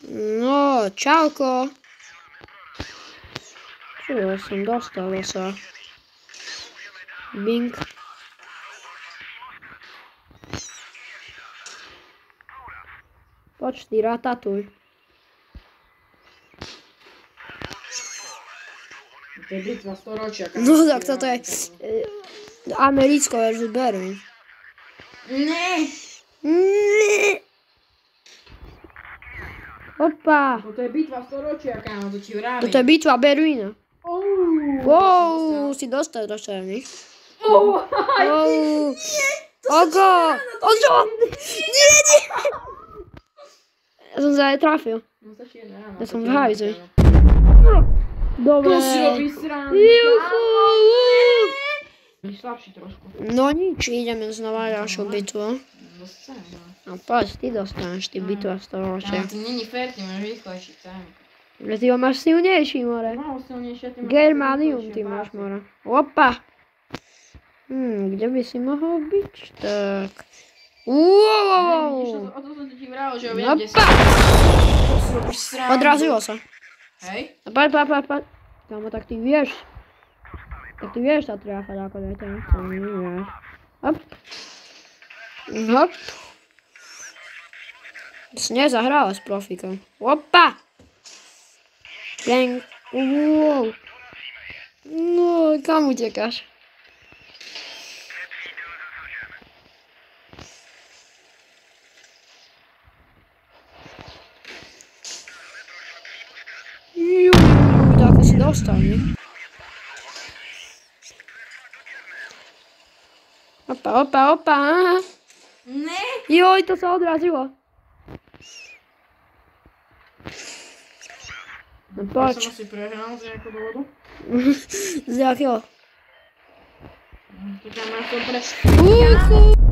No, čauko. Čo som dostal sa. Bing. Poď ty, ratatuj. To je bitva storočia. No tak toto je Americko versus Berlin. Ne! Opa. Toto je bitva storočia, kámo, to ti vravím. Toto je bitva Berlína. Wow, si dostal rozčarený. Ogo! Ogo! Nie! Ja som sa aj trafil. Ja som v hajze. Dobre. To si robí srandu. Juhu! Slabší trošku. No nič, ideme znova ďalšiu bitvu. Dostanem. No poď, ty dostaneš, ty bitva storočia. To není fér, ty máš rýchlejší time. Ty ho máš silnejší, more. Málo silnejšie, ty máš Germanium rýchlejšie ty máš, páty. more. Opa! Kde by si mohol byť? Tak. Wow! Vidíš, o to som ti vral, že ho viem, kde si. Opa! To si robíš srandu. Odrazilo sa. Hej? Poď. Kámo, tak ty vieš. Tak ty vieš sa triafať ako dajte. To nevieš. Hop. Hop. Si nezahráva s profikom. Opa! Bang. Wow. No, kam utekáš? Tak si dostal, nie? Opa. Ne! Joj, to sa odrazilo. No Ja poď. som asi prehral z nejakého dôvodu. Z jakého? Čakám na to pre... Uhu.